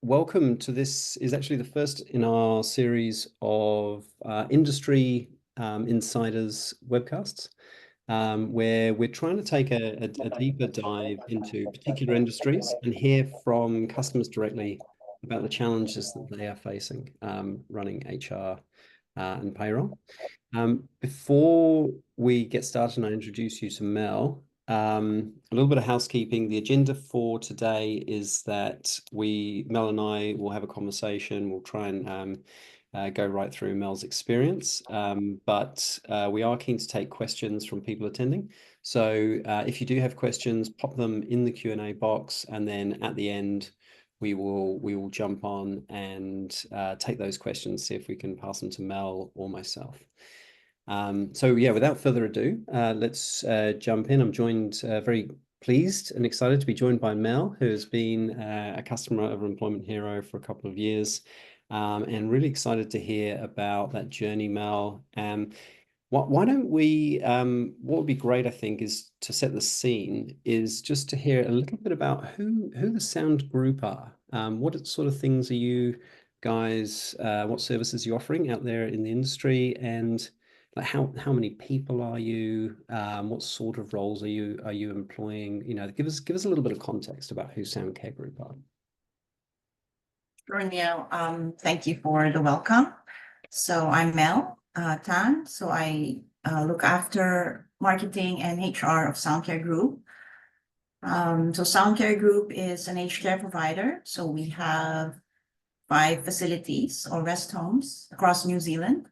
welcome to this is actually the first in our series of industry insiders webcasts, where we're trying to take a deeper dive into particular industries and hear from customers directly about the challenges that they are facing running HR and payroll. Before we get started and I introduce you to Mel, a little bit of housekeeping. The agenda for today is that Mel and I will have a conversation. We'll try and go right through Mel's experience, but we are keen to take questions from people attending. So if you do have questions, pop them in the Q&A box, and then at the end, we will jump on and take those questions, see if we can pass them to Mel or myself. So yeah, without further ado, let's jump in. I'm joined, very pleased and excited to be joined by Mel, who has been a customer of Employment Hero for a couple of years, and really excited to hear about that journey, Mel. Why don't we, what would be great, I think, is to set the scene, is just to hear a little bit about who the Sound Group are. What sort of things are you guys, what services are you offering out there in the industry, and like how many people are you? What sort of roles are you employing? You know, give us a little bit of context about who Sound Care Group are. Sure, Neil. Thank you for the welcome. So I'm Mel Tan. So I look after marketing and HR of Sound Care Group. So Sound Care Group is an aged care provider. So we have 5 facilities or rest homes across New Zealand.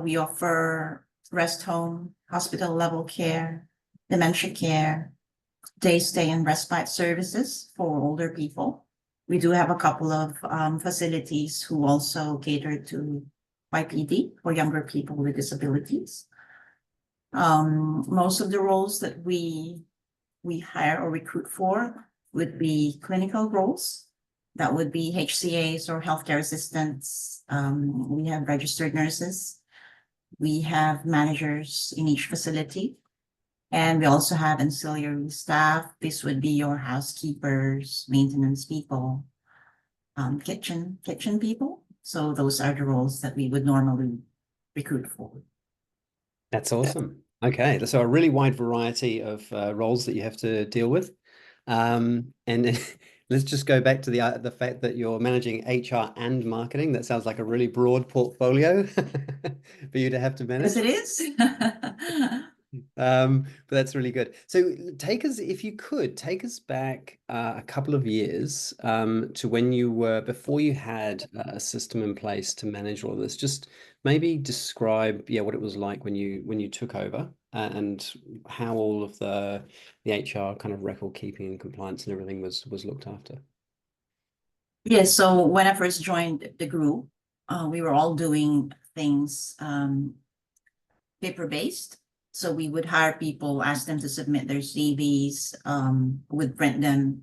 We offer rest home, hospital level care, dementia care, day stay and respite services for older people. We do have a couple of facilities who also cater to YPD or younger people with disabilities. Most of the roles that we hire or recruit for would be clinical roles. That would be HCAs or healthcare assistants. We have registered nurses. We have managers in each facility. And we also have ancillary staff. This would be your housekeepers, maintenance people, kitchen people. So those are the roles that we would normally recruit for. That's awesome. Okay, so a really wide variety of roles that you have to deal with. And let's just go back to the fact that you're managing HR and marketing. That sounds like a really broad portfolio for you to have to manage. Yes, it is. But that's really good. So if you could, take us back a couple of years to when before you had a system in place to manage all of this. Just maybe describe, what it was like when you took over and how all of the HR kind of record keeping and compliance and everything was looked after. Yes, so when I first joined the group, we were all doing things paper-based. So we would hire people, ask them to submit their CVs, would print them,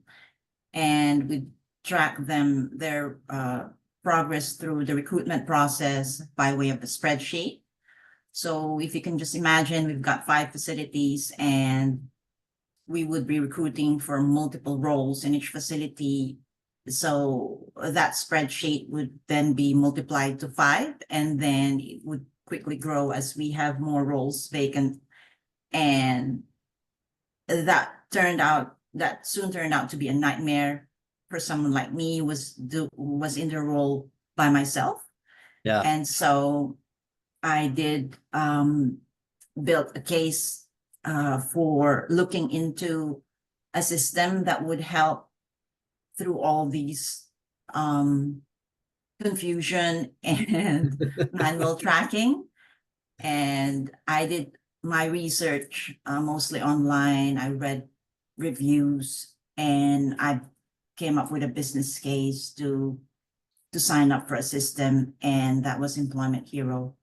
and we'd track their progress through the recruitment process by way of the spreadsheet. So if you can just imagine, we've got 5 facilities and we would be recruiting for multiple roles in each facility. So that spreadsheet would then be multiplied to 5, and then it would quickly grow as we have more roles vacant. And that soon turned out to be a nightmare for someone like me who was in the role by myself. Yeah. And so I did build a case for looking into a system that would help through all these confusion and manual tracking. And I did my research mostly online. I read reviews and I came up with a business case to sign up for a system, and that was Employment Hero.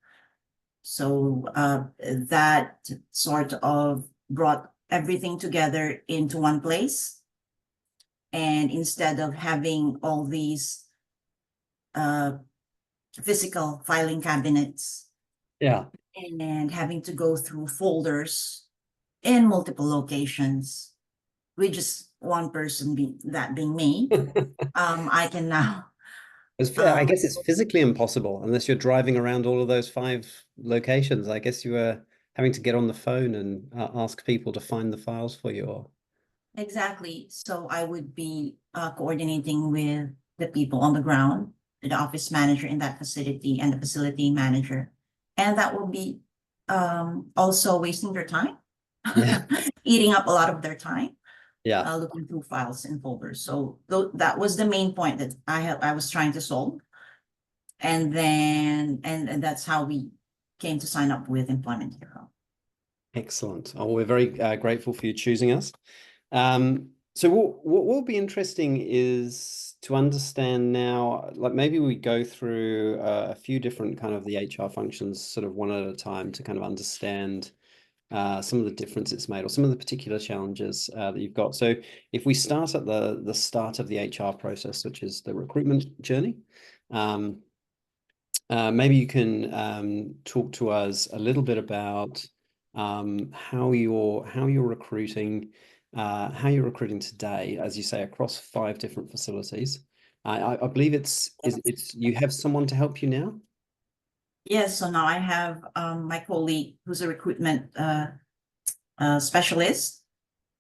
So that sort of brought everything together into one place. And instead of having all these physical filing cabinets, and having to go through folders in multiple locations, we just one person that being me, I can now I um, guess it's physically impossible unless you're driving around all of those 5 locations. I guess you were having to get on the phone and ask people to find the files for you. Or exactly. So I would be coordinating with the people on the ground, the office manager in that facility and the facility manager. And that will be also wasting their time, yeah, eating up a lot of their time, yeah, looking through files and folders. So that was the main point that I was trying to solve. And then, and that's how we came to sign up with Employment Hero. excellent. Oh, we're very grateful for you choosing us. So what will be interesting is to understand now, like maybe we go through a few different kind of the HR functions sort of one at a time to kind of understand some of the difference it's made or some of the particular challenges that you've got. So if we start at the start of the HR process, which is the recruitment journey, um, maybe you can talk to us a little bit about how you're recruiting, how you're recruiting today, as you say, across 5 different facilities. I believe it's you have someone to help you now. Yes, so now I have my colleague who's a recruitment specialist.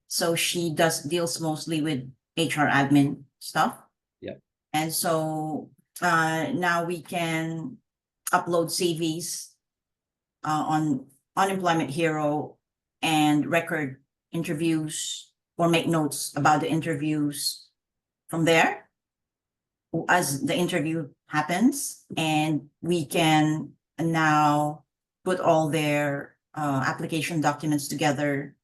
So she deals mostly with HR admin stuff. Yeah. And so now we can upload CVs on Unemployment Hero and record interviews or make notes about the interviews from there as the interview happens. And we can now put all their application documents together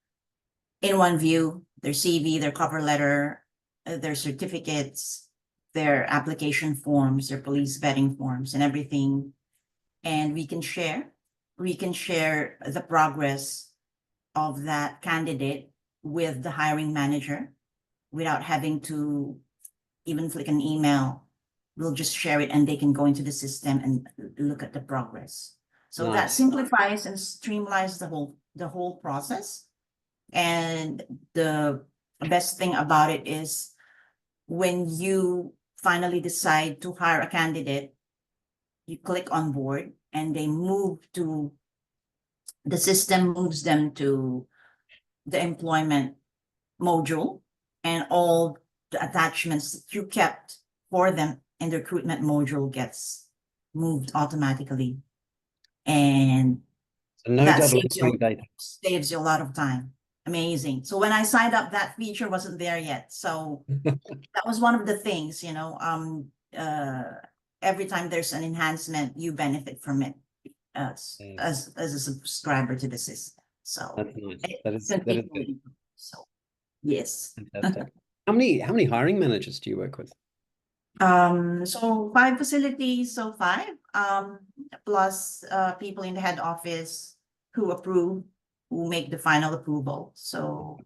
in one view, their CV, their cover letter, their certificates, their application forms, their police vetting forms and everything. And we can share the progress of that candidate with the hiring manager without having to even click an email. We'll just share it and they can go into the system and look at the progress. So that Nice. simplifies and streamlines the whole process. And the best thing about it is when you finally decide to hire a candidate, you click on board and the system moves them to the employment module, and all the attachments that you kept for them in the recruitment module gets moved automatically. And So no that double entering data. saves you a lot of time. Amazing. So when I signed up, that feature wasn't there yet. So that was one of the things, every time there's an enhancement, you benefit from it Yes, as a subscriber to the system. So that's nice. it That is good. continually improves. So yes. Fantastic. How many hiring managers do you work with? So 5 facilities, so 5, plus people in the head office who approve, who make the final approval. So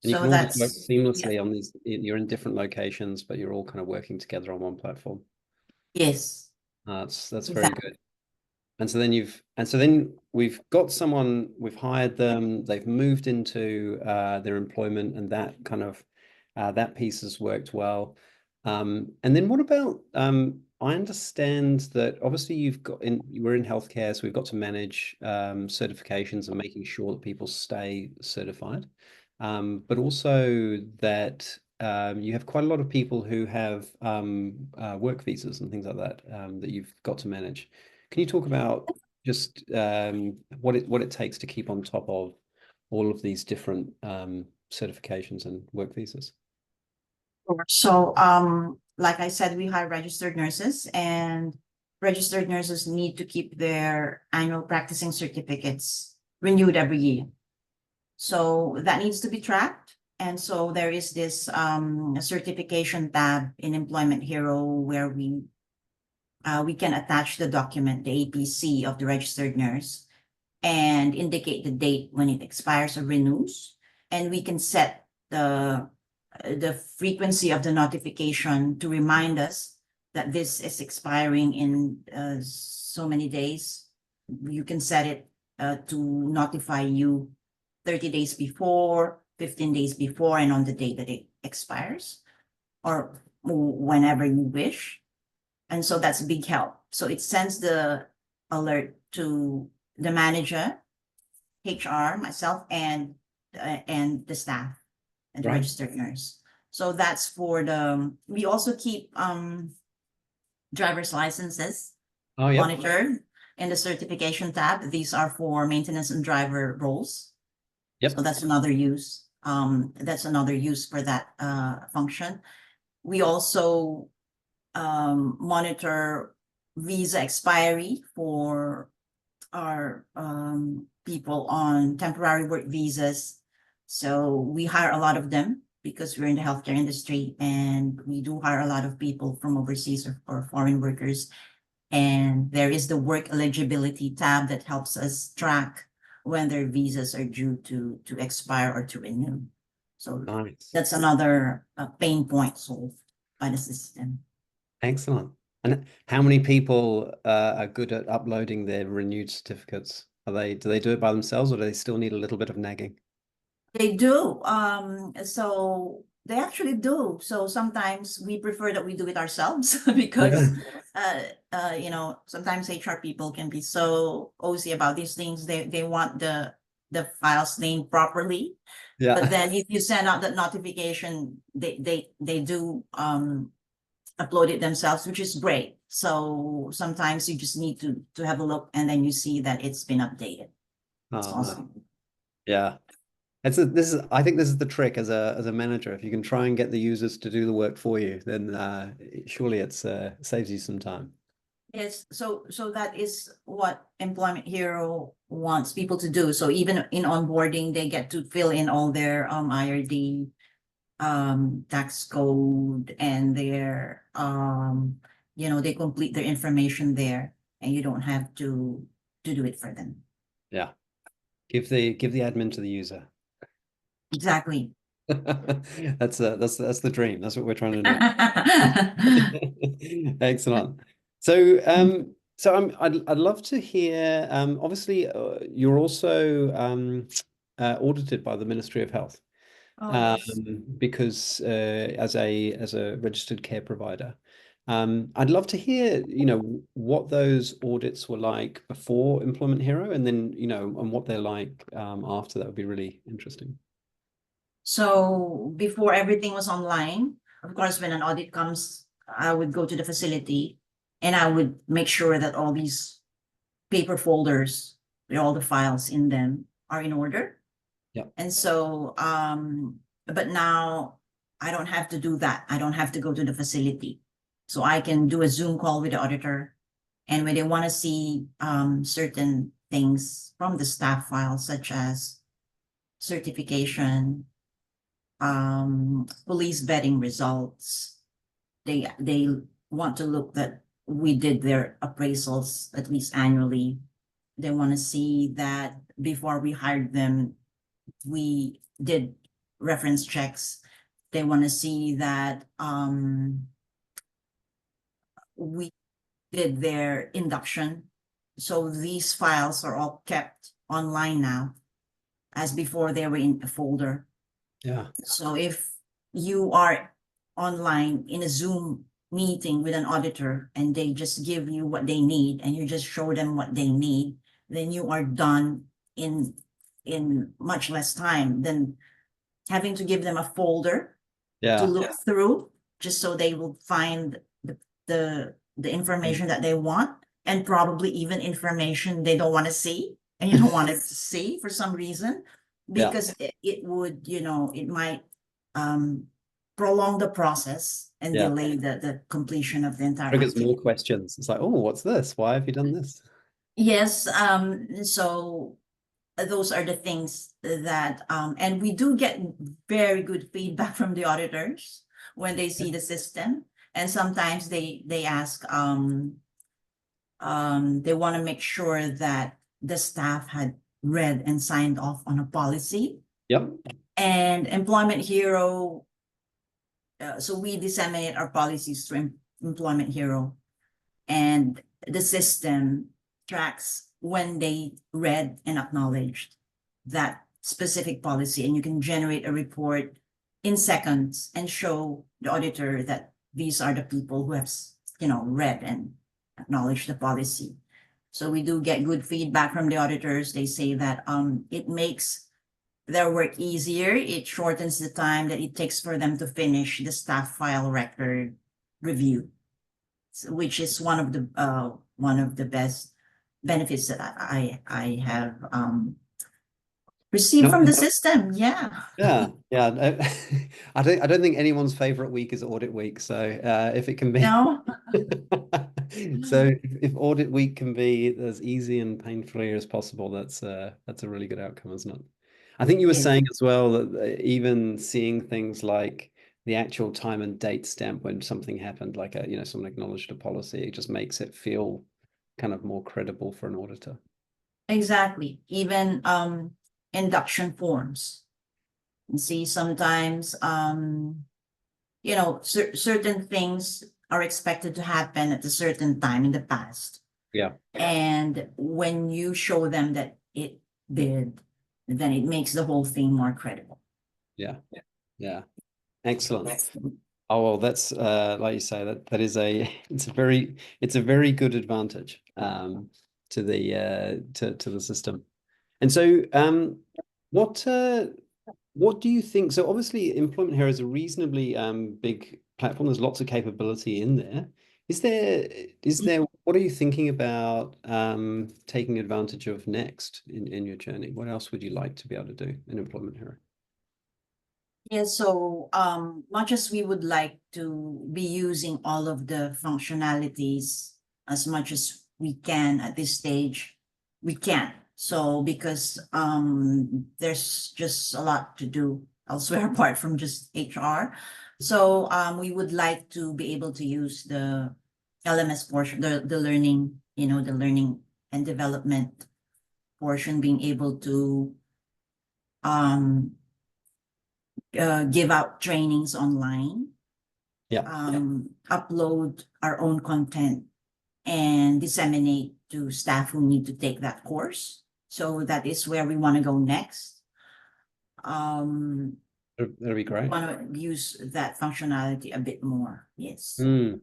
And you so can all just work that's yeah, seamlessly on these. You're in different locations, but you're all kind of working together on one platform. yes, That's very exactly. good. And so then we've got someone, we've hired them, they've moved into their employment, and that kind of that piece has worked well. And then what about I understand that obviously we're in healthcare, so we've got to manage certifications and making sure that people stay certified. But also that you have quite a lot of people who have work visas and things like that that you've got to manage. Can you talk about just what it takes to keep on top of all of these different certifications and work visas? Sure. So, like I said, we hire registered nurses, and registered nurses need to keep their annual practicing certificates renewed every year. So that needs to be tracked. And so there is this certification tab in Employment Hero where we can attach the document, the APC of the registered nurse, and indicate the date when it expires or renews. And we can set the frequency of the notification to remind us that this is expiring in so many days. You can set it to notify you 30 days before, 15 days before, and on the day that it expires or whenever you wish. And so that's a big help. So it sends the alert to the manager, HR, myself, and the staff and the Right. registered nurse. So that's for we also keep driver's licenses Oh, yep. monitored in the certification tab. These are for maintenance and driver roles. Yep. So that's another use. That's another use for that function. We also monitor visa expiry for our people on temporary work visas. So we hire a lot of them because we're in the healthcare industry, and we do hire a lot of people from overseas or foreign workers. And there is the work eligibility tab that helps us track when their visas are due to expire or to renew. So Nice. that's another pain point solved by the system. Excellent. And how many people are good at uploading their renewed certificates? Do they do it by themselves, or do they still need a little bit of nagging? They do. So they actually do. So sometimes we prefer that we do it ourselves because, sometimes HR people can be so OC about these things. They want the files named properly. Yeah. But then if you send out that notification, they do upload it themselves, which is great. So sometimes you just need to have a look, and then you see that it's been updated. It's Oh, no. awesome. Yeah. I think this is the trick as a manager. If you can try and get the users to do the work for you, then surely it's saves you some time. Yes, so that is what Employment Hero wants people to do. So even in onboarding, they get to fill in all their IRD, tax code, and their they complete their information there, and you don't have to do it for them. Yeah. Give the admin to the user. Exactly. That's the dream. That's what we're trying to do. Excellent. So I'd love to hear. Obviously, you're also audited by the Ministry of Health, Oh, yes. because as a registered care provider. I'd love to hear, what those audits were like before Employment Hero, and then, and what they're like after. That would be really interesting. So before everything was online, of course, when an audit comes, I would go to the facility and I would make sure that all these paper folders with all the files in them are in order. Yeah. And so, but now I don't have to do that. I don't have to go to the facility. So I can do a Zoom call with the auditor. And when they want to see certain things from the staff file, such as certification, police vetting results, they want to look that we did their appraisals at least annually. They want to see that before we hired them, we did reference checks. They want to see that we did their induction. So these files are all kept online now, as before they were in a folder. Yeah. So if you are online in a Zoom meeting with an auditor and they just give you what they need and you just show them what they need, then you are done in much less time than having to give them a folder to look through, just so they will find the information that they want, and probably even information they don't want to see and you don't want to see for some reason, because it would, it might prolong the process and delay the completion of the entire Triggers activity. more questions. It's like, oh, what's this? Why have you done this? Yes, so those are the things that, and we do get very good feedback from the auditors when they see the system. And sometimes they ask, they want to make sure that the staff had read and signed off on a policy. Yep. And Employment Hero, so we disseminate our policies through Employment Hero, and the system tracks when they read and acknowledged that specific policy, and you can generate a report in seconds and show the auditor that these are the people who have, read and acknowledged the policy. So we do get good feedback from the auditors. They say that it makes their work easier. It shortens the time that it takes for them to finish the staff file record review, which is one of the best benefits that I have received No, from the system. Yeah. yeah, yeah. I don't think anyone's favorite week is audit week. So if it can be, No. so if audit week can be as easy and pain-free as possible, that's a really good outcome, isn't it? I think you were Yes. saying as well that even seeing things like the actual time and date stamp when something happened, like someone acknowledged a policy, it just makes it feel kind of more credible for an auditor. Exactly. Even induction forms. You see, sometimes certain things are expected to happen at a certain time in the past. Yeah, And when you show them that it did, then it makes the whole thing more credible. yeah, yeah. Excellent. Oh well, that's like you say, that is it's a very good advantage to the system. And so what what do you think? So obviously Employment Hero is a reasonably big platform. There's lots of capability in there. Is there what are you thinking about taking advantage of next in your journey? What else would you like to be able to do in Employment Hero? Yeah, so much as we would like to be using all of the functionalities as much as we can at this stage, we can't. So because there's just a lot to do elsewhere apart from just HR. So we would like to be able to use the LMS portion, the learning, the learning and development portion, being able to um give out trainings online, Yeah. upload our own content, and disseminate to staff who need to take that course. So that is where we want to go next. That'd be great. Want to use that functionality a bit more. Yes. Mm,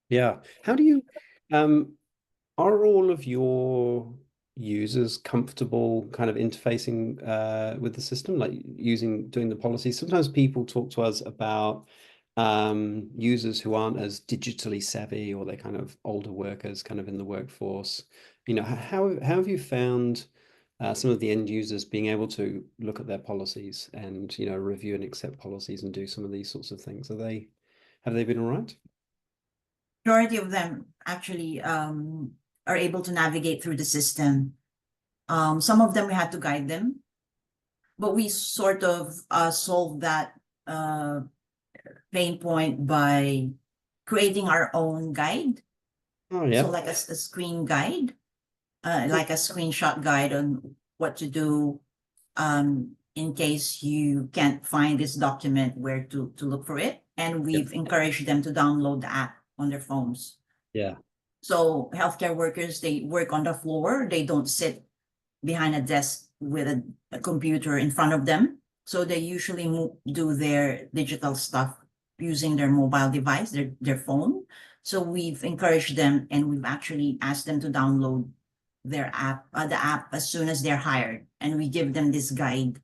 yeah. How do you are all of your users comfortable kind of interfacing with the system, like doing the policies? Sometimes people talk to us about users who aren't as digitally savvy, or they're kind of older workers kind of in the workforce. How have you found some of the end users being able to look at their policies and, review and accept policies and do some of these sorts of things? Have they been all right? Majority of them actually are able to navigate through the system. Some of them we had to guide them, but we sort of solved that pain point by creating our own guide. Oh So yeah. like a screen guide, like a screenshot guide on what to do in case you can't find this document, where to look for it. And Yep. we've encouraged them to download the app on their phones. Yeah. So healthcare workers, they work on the floor. They don't sit behind a desk with a computer in front of them. So they usually do their digital stuff using their mobile device, their phone. So we've encouraged them, and we've actually asked them to download the app as soon as they're hired. And we give them this guide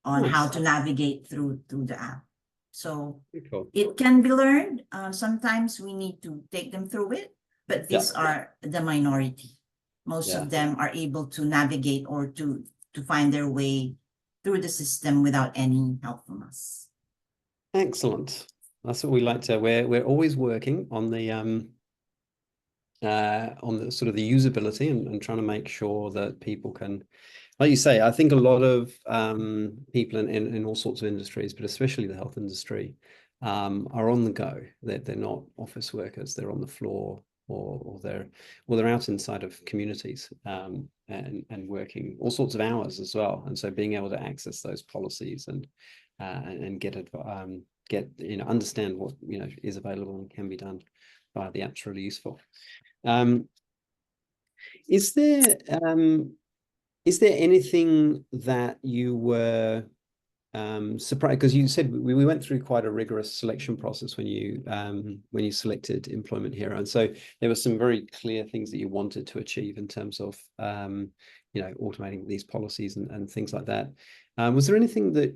on how Nice. to navigate through the app. So Very cool. it can be learned. Sometimes we need to take them through it, but Yeah. these are the minority. Most Yeah. of them are able to navigate or to find their way through the system without any help from us. Excellent. That's what we like to. We're always working on the sort of the usability and trying to make sure that people can, like you say, I think a lot of people in all sorts of industries, but especially the health industry, are on the go. They're not office workers. They're on the floor, or they're out inside of communities and working all sorts of hours as well. And so being able to access those policies and understand what is available and can be done by the app's really useful. Um, is there um, is there anything that you were surprised, because you said we went through quite a rigorous selection process when you selected Employment Hero, and so there were some very clear things that you wanted to achieve in terms of automating these policies and things like that. Was there anything that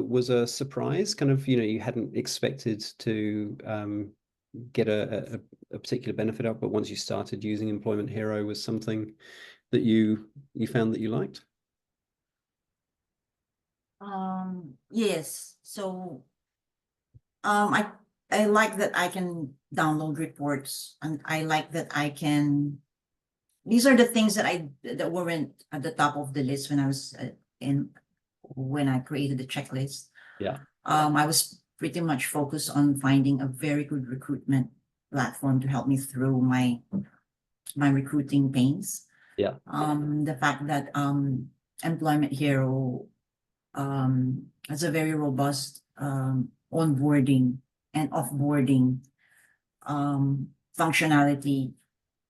was a surprise, kind of, you hadn't expected to get a particular benefit out, but once you started using Employment Hero was something that you found that you liked? Yes. So I like that I can download reports, and I like that I can. These are the things that weren't at the top of the list when I was when I created the checklist. Yeah. I was pretty much focused on finding a very good recruitment platform to help me through my recruiting pains. Yeah. The fact that Employment Hero has a very robust onboarding and offboarding functionality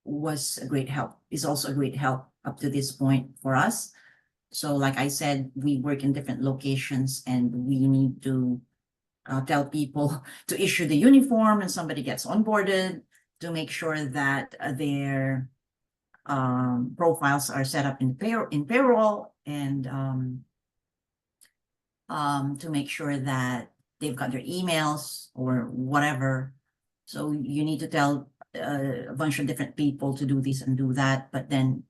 was a great help, is also a great help up to this point for us. So like I said, we work in different locations and we need to tell people to issue the uniform and somebody gets onboarded, to make sure that their profiles are set up in payroll, and to make sure that they've got their emails or whatever. So you need to tell a bunch of different people to do this and do that, but then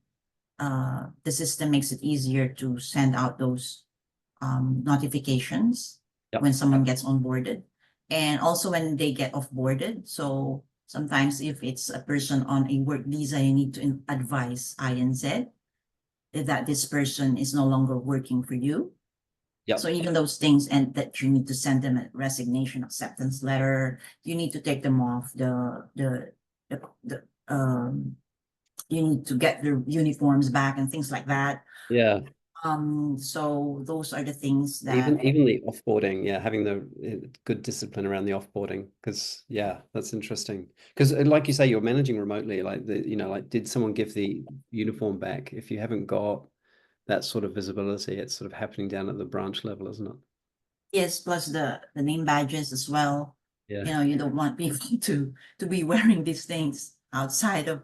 the system makes it easier to send out those notifications when someone gets onboarded, and also when they get offboarded. So sometimes if it's a person on a work visa, you need to advise INZ that this person is no longer working for you. Yeah. So even those things, and that you need to send them a resignation acceptance letter, you need to take them off you need to get their uniforms back and things like that. Yeah. So those are the things that Even the offboarding, yeah, having the good discipline around the offboarding, because yeah, that's interesting. Because like you say, you're managing remotely, like like did someone give the uniform back? If you haven't got that sort of visibility, it's sort of happening down at the branch level, isn't it? yes, plus the name badges as well. Yeah. You don't want people to be wearing these things outside of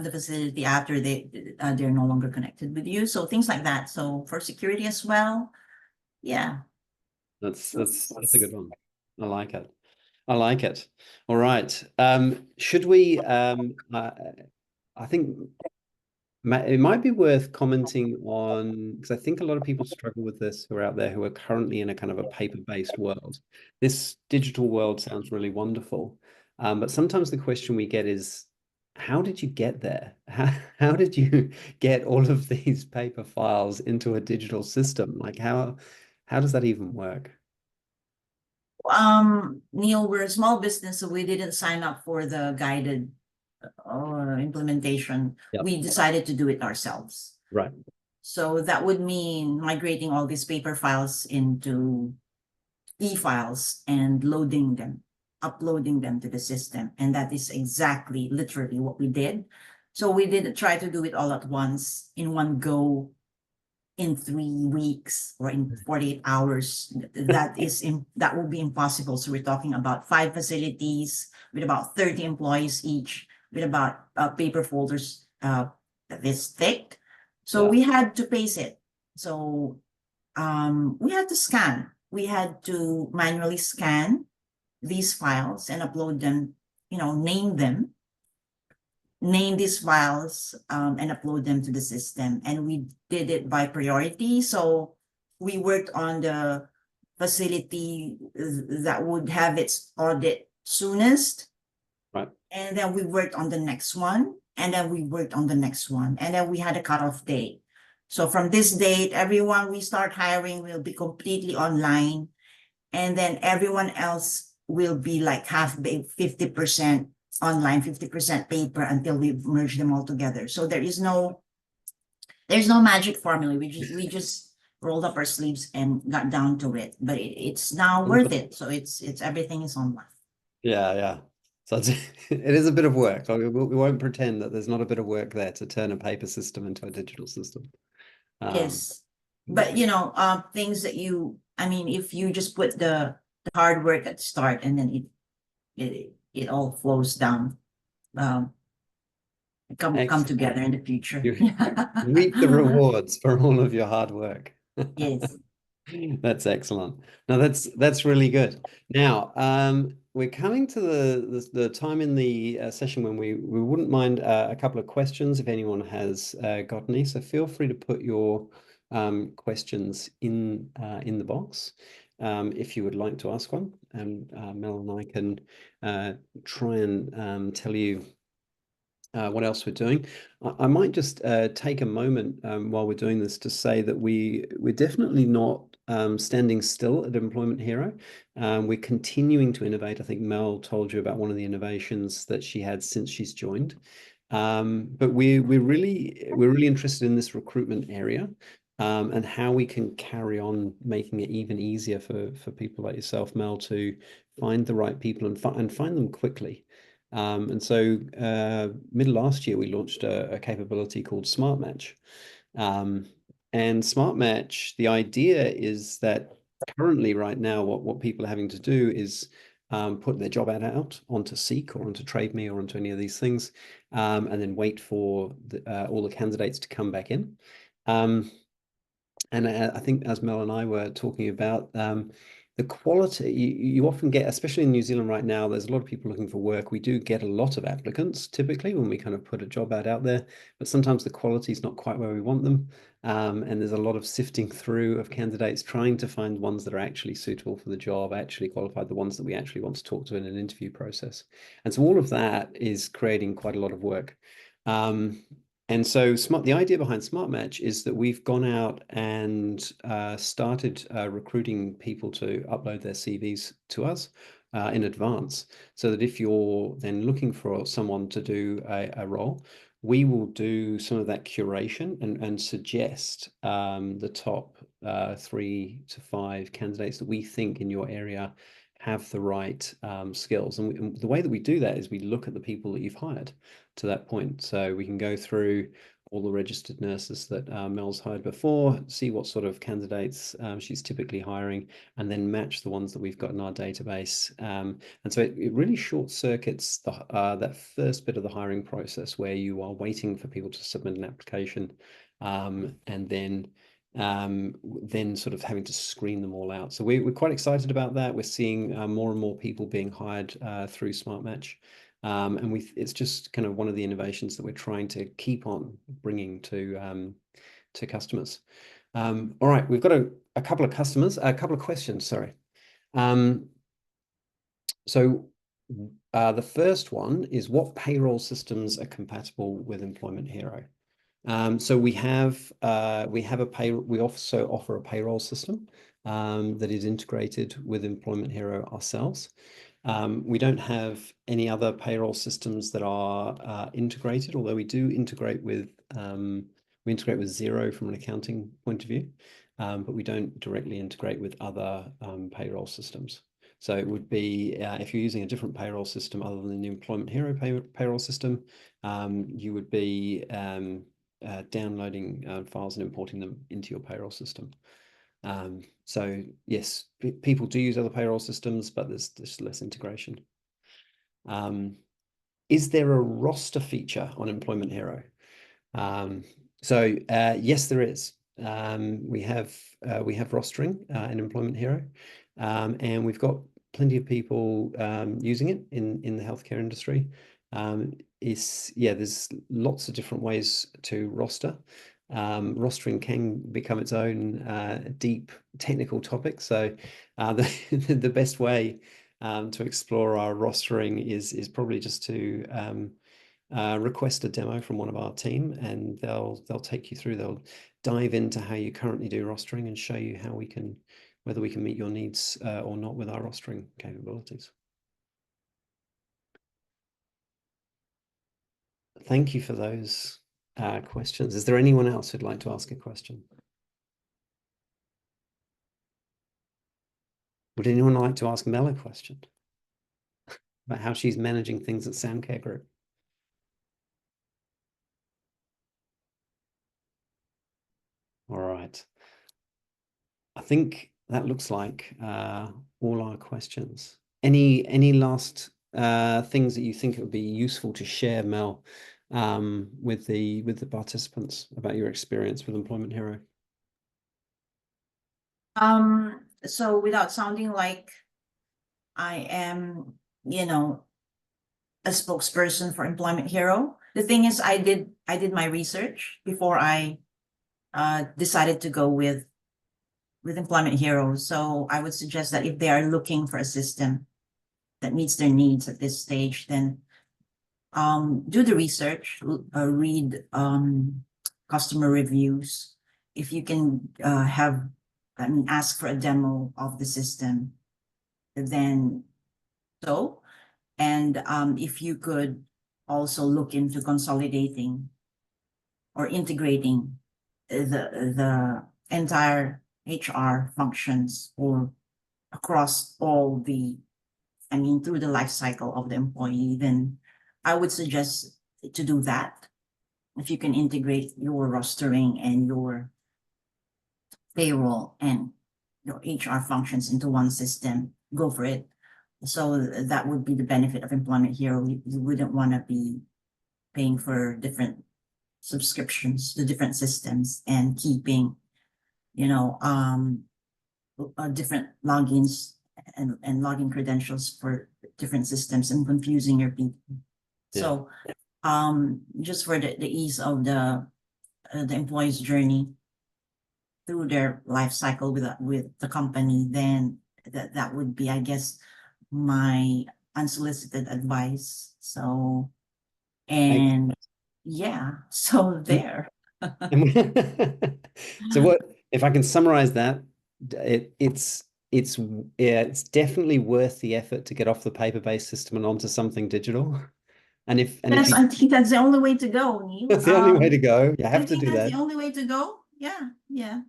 the facility after they're no longer connected with you. So things like that. So for security as well, yeah. That's a good one. I like it. I like it. All right. Should we I think it might be worth commenting on, because I think a lot of people struggle with this who are out there who are currently in a kind of a paper-based world. This digital world sounds really wonderful, but sometimes the question we get is, how did you get there? How did you get all of these paper files into a digital system? Like how does that even work? Neil, we're a small business, so we didn't sign up for the guided implementation. Yep. We decided to do it ourselves. Right. So that would mean migrating all these paper files into e-files and loading them, uploading them to the system. And that is exactly, literally what we did. So we didn't try to do it all at once in one go in 3 weeks or in 48 hours. That will be impossible. So we're talking about 5 facilities with about 30 employees each, with about paper folders this thick. So Yeah. we had to pace it. So we had to scan. We had to manually scan these files and upload them, name these files and upload them to the system. And we did it by priority. So we worked on the facility that would have its audit soonest. Right. And then we worked on the next one. And then we worked on the next one. And then we had a cutoff date. So from this date, everyone we start hiring will be completely online. And then everyone else will be like half baked, 50% online, 50% paper, until we merge them all together. So there's no magic formula. We just rolled up our sleeves and got down to it. But it's now worth it. So it's everything is online. Yeah, yeah. So it is a bit of work. Like, we won't pretend that there's not a bit of work there to turn a paper system into a digital system. Yes. But things that you I mean, if you just put the hard work at start and then it all flows down, um, come together in the future. You reap the rewards for all of your hard work. Yes. That's excellent. No, that's really good. Now, we're coming to the time in the session when we wouldn't mind a couple of questions if anyone has got any. So feel free to put your questions in the box if you would like to ask one, and Mel and I can try and tell you what else we're doing. I might just take a moment while we're doing this to say that we're definitely not standing still at Employment Hero. We're continuing to innovate. I think Mel told you about one of the innovations that she had since she's joined. But we're really interested in this recruitment area. And how we can carry on making it even easier for people like yourself, Mel, to find the right people and find them quickly. And so mid last year, we launched a capability called Smart Match. And Smart Match, the idea is that currently right now, what people are having to do is put their job ad out onto Seek or onto Trade Me or onto any of these things, and then wait for all the candidates to come back in. And I think as Mel and I were talking about, the quality you often get, especially in New Zealand right now, there's a lot of people looking for work. We do get a lot of applicants typically when we kind of put a job ad out there, but sometimes the quality is not quite where we want them. And there's a lot of sifting through of candidates trying to find ones that are actually suitable for the job, actually qualified, the ones that we actually want to talk to in an interview process. And so all of that is creating quite a lot of work. And so the idea behind Smart Match is that we've gone out and started recruiting people to upload their CVs to us in advance, so that if you're then looking for someone to do a role, we will do some of that curation and suggest the top 3 to 5 candidates that we think in your area have the right skills. And the way that we do that is we look at the people that you've hired to that point. So we can go through all the registered nurses that Mel's hired before, see what sort of candidates she's typically hiring, and then match the ones that we've got in our database. And so it really short circuits that first bit of the hiring process where you are waiting for people to submit an application, and then sort of having to screen them all out. So we're quite excited about that. We're seeing more and more people being hired through Smart Match. And it's just kind of one of the innovations that we're trying to keep on bringing to customers. All right, we've got a couple of questions, sorry. So the first one is, what payroll systems are compatible with Employment Hero? So we also offer a payroll system that is integrated with Employment Hero ourselves. We don't have any other payroll systems that are integrated, although we integrate with Xero from an accounting point of view, but we don't directly integrate with other payroll systems. So it would be if you're using a different payroll system other than the Employment Hero payroll system, you would be downloading files and importing them into your payroll system. So yes, people do use other payroll systems, but there's less integration. Is there a roster feature on Employment Hero? So yes, there is. We have rostering in Employment Hero, and we've got plenty of people using it in the healthcare industry. There's lots of different ways to roster. Rostering can become its own deep technical topic. So the best way to explore our rostering is probably just to request a demo from one of our team, and they'll take you through. They'll dive into how you currently do rostering and show you how whether we can meet your needs or not with our rostering capabilities. Thank you for those questions. Is there anyone else who'd like to ask a question? Would anyone like to ask Mel a question about how she's managing things at Soundcare Group? All right. I think that looks like all our questions. Any last things that you think it would be useful to share, Mel, with the participants about your experience with Employment Hero? So without sounding like I am, you know, a spokesperson for Employment Hero, the thing is, I did my research before I decided to go with Employment Hero. So I would suggest that if they are looking for a system that meets their needs at this stage, then do the research, read customer reviews. If you can ask for a demo of the system, then so. And if you could also look into consolidating or integrating the entire HR functions or across all through the life cycle of the employee, then I would suggest to do that. If you can integrate your rostering and your payroll and your HR functions into one system, go for it. So that would be the benefit of Employment Hero. You wouldn't want to be paying for different subscriptions to different systems and keeping, different logins and login credentials for different systems and confusing your people. Yeah. So just for the ease of the employee's journey through their life cycle with the company, then that would be, I guess, my unsolicited advice. So, and yeah, so there. So what if I can summarize that? It's yeah, it's definitely worth the effort to get off the paper-based system and onto something digital. And if That's, you I think that's the only way to go, Neil. that's the only way to go. You I have to think do that's that. the only way to go. Yeah, yeah.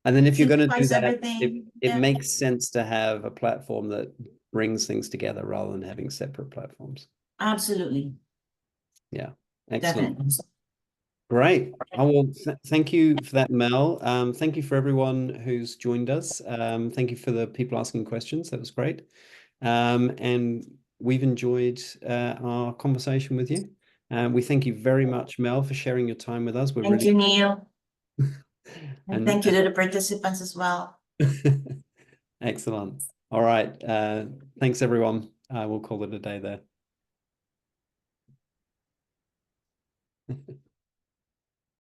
And then if you're going to do Simplifies that, everything. it Yeah, makes sense to have a platform that brings things together rather than having separate platforms. absolutely. Yeah, excellent. Definitely. Great. Oh, well, thank you for that, Mel. Thank you for everyone who's joined us. Thank you for the people asking questions. That was great. And we've enjoyed our conversation with you. We thank you very much, Mel, for sharing your time with us. We're Thank really you, Neil. And and thank you to the participants as well. excellent. All right. Thanks, everyone. We'll call it a day there.